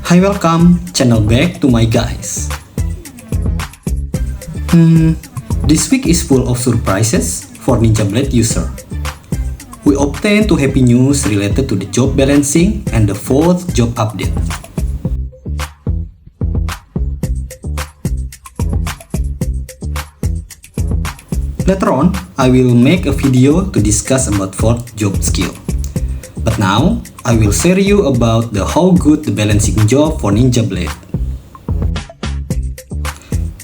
Hi, welcome channel back to my guys. This week is full of surprises for Ninja Blade user. We obtained 2 happy news related to the job balancing and the 4th job update. Later on, I will make a video to discuss about 4th job skill. But now, I will share you about how good the balancing job for Ninja Blade.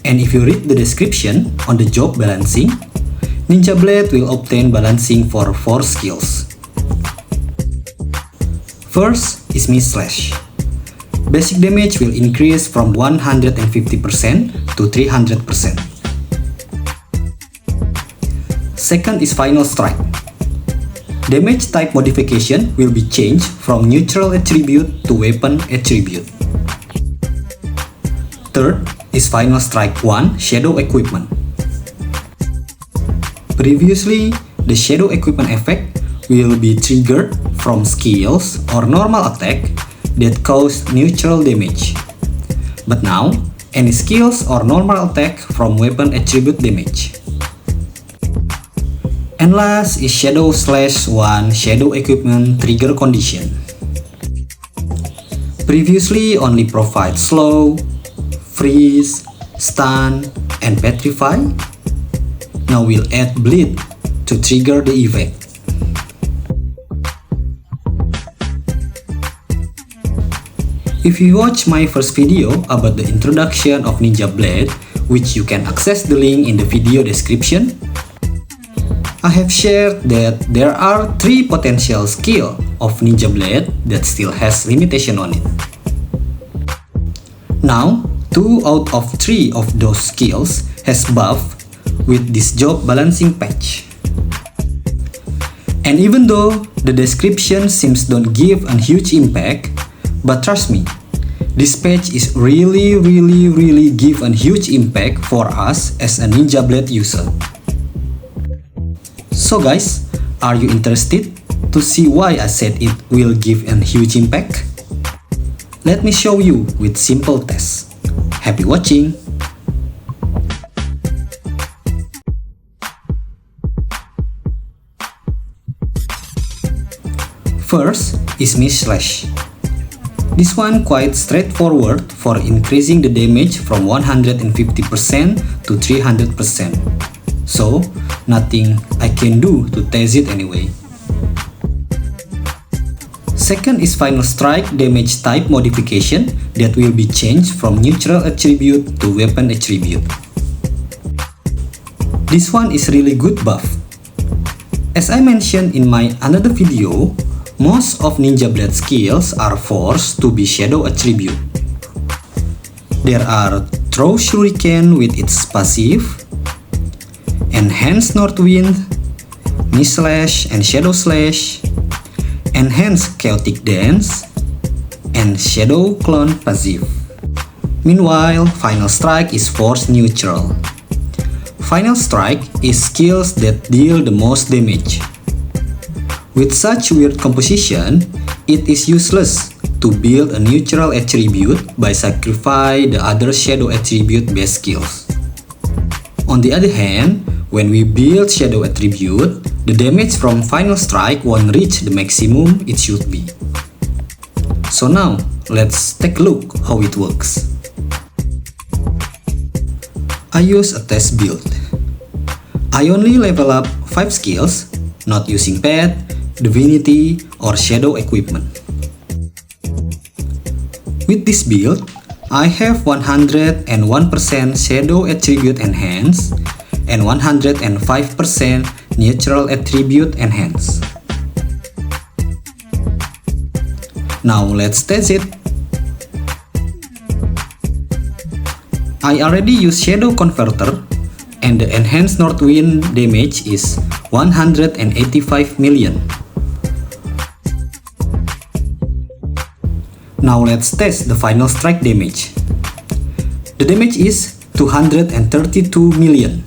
And if you read the description on the job balancing, Ninja Blade will obtain balancing for 4 skills. First is Miss Slash. Basic damage will increase from 150% to 300%. Second is Final Strike. Damage type modification will be changed from neutral attribute to weapon attribute. Third is Final Strike 1 Shadow Equipment. Previously, the Shadow Equipment effect will be triggered from skills or normal attack that cause neutral damage. But now, any skills or normal attack from weapon attribute damage. And last is Shadow Slash 1 Shadow Equipment Trigger Condition. Previously only provide slow, freeze, stun, and petrify. Now we'll add bleed to trigger the effect. If you watch my first video about the introduction of Ninja Blade, which you can access the link in the video description, I have shared that there are 3 potential skills of Ninja Blade that still has limitation on it. Now, 2 out of 3 of those skills has buff with this job balancing patch. And even though the description seems don't give a huge impact, but trust me, this patch is really give a huge impact for us as a Ninja Blade user. So guys, are you interested to see why I said it will give a huge impact? Let me show you with simple test. Happy watching! First is Miss Slash. This one quite straightforward for increasing the damage from 150% to 300%. So, nothing I can do to test it anyway. Second is Final Strike damage type modification that will be changed from neutral attribute to weapon attribute. This one is really good buff. As I mentioned in my another video, most of Ninja Blade skills are forced to be shadow attribute. There are Throw Shuriken with its passive, Enhance Northwind, Miss Slash and Shadow Slash, Enhance Chaotic Dance, and Shadow Clone passive. Meanwhile, Final Strike is force neutral. Final Strike is skills that deal the most damage. With such weird composition, it is useless to build a neutral attribute by sacrificing the other shadow attribute based skills. On the other hand, when we build shadow attribute, the damage from Final Strike won't reach the maximum it should be. So now, let's take a look how it works. I use a test build. I only level up 5 skills, not using pet, divinity, or shadow equipment. With this build, I have 101% shadow attribute enhance and 105% neutral attribute enhance. Now let's test it. I already use Shadow Converter and the enhanced Northwind damage is 185 million. Now let's test the Final Strike damage. The damage is 232 million.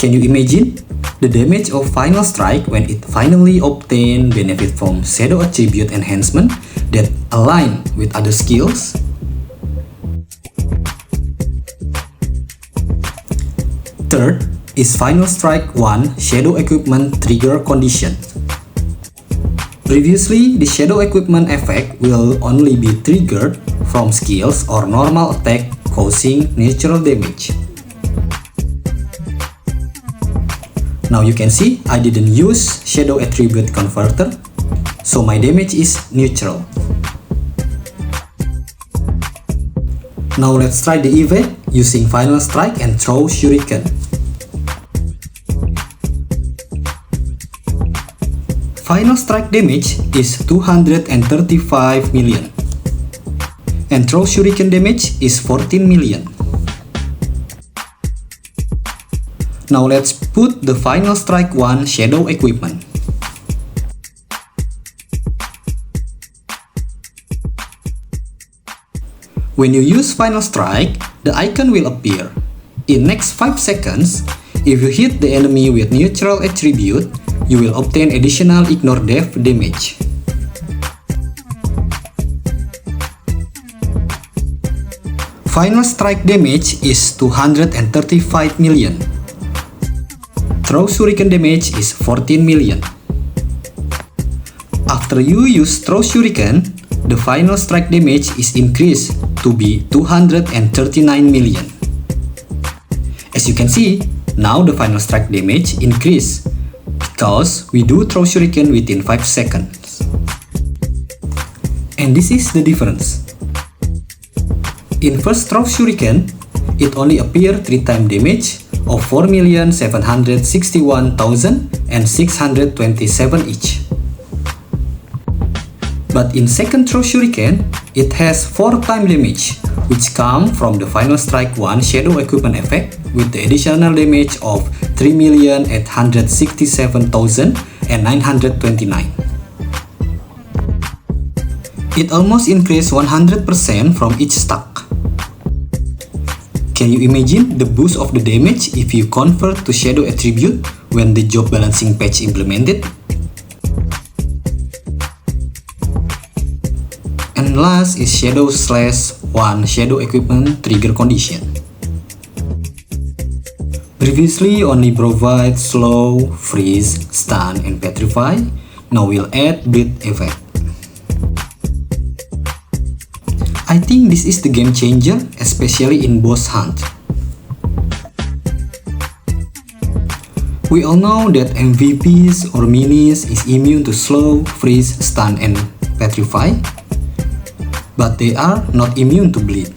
Can you imagine? The damage of Final Strike when it finally obtained benefit from Shadow Attribute enhancement that align with other skills. Third is Final Strike 1 Shadow Equipment Trigger Condition. Previously, the Shadow Equipment effect will only be triggered from skills or normal attack causing natural damage. Now you can see I didn't use Shadow Attribute Converter, so my damage is neutral. Now let's try the evade using Final Strike and throw Shuriken. Final Strike damage is 235 million, and throw Shuriken damage is 14 million. Now let's put the Final Strike 1 Shadow Equipment. When you use Final Strike, the icon will appear. In next 5 seconds, if you hit the enemy with neutral attribute, you will obtain additional Ignore Death damage. Final Strike damage is 235 million. Throw Shuriken damage is 14 million. After you use Throw Shuriken, the Final Strike damage is increased to be 239 million. As you can see, now the Final Strike damage increased because we do Throw Shuriken within 5 seconds. And this is the difference. In first Throw Shuriken, it only appeared 3 times damage of 4,761,627 each. But in second Throw Shuriken, it has 4 times damage, which come from the Final Strike 1 Shadow Equipment effect with the additional damage of 3,867,929. It almost increased 100% from each stack. Can you imagine the boost of the damage if you convert to Shadow Attribute when the job balancing patch implemented? And last is Shadow/1 Shadow Equipment Trigger Condition. Previously only provide Slow, Freeze, Stun, and Petrify. Now we'll add Bleed effect. I think this is the game changer, especially in boss hunt. We all know that MVPs or minis is immune to Slow, Freeze, Stun, and Petrify, but they are not immune to Bleed.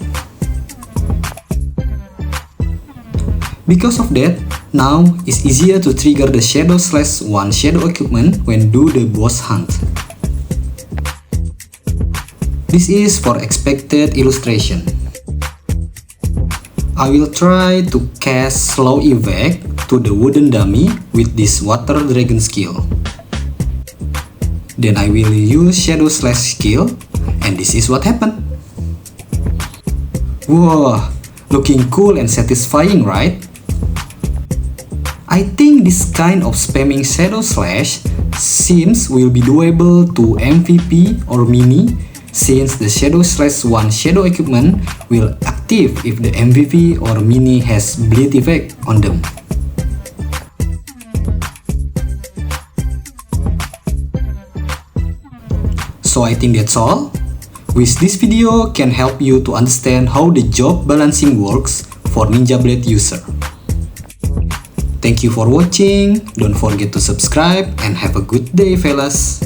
Because of that, now it's easier to trigger the Shadow/1 Shadow Equipment when do the boss hunt. This is for expected illustration. I will try to cast Slow Evac to the wooden dummy with this Water Dragon skill. Then I will use Shadow/Slash skill, and this is what happened. Wow, looking cool and satisfying, right? I think this kind of spamming Shadow/Slash seems will be doable to MVP or mini, since the Shadow/1 Shadow Equipment will active if the MVP or mini has Bleed effect on them. So I think that's all. Wish this video can help you to understand how the job balancing works for Ninja Blade user. Thank you for watching, don't forget to subscribe and have a good day fellas.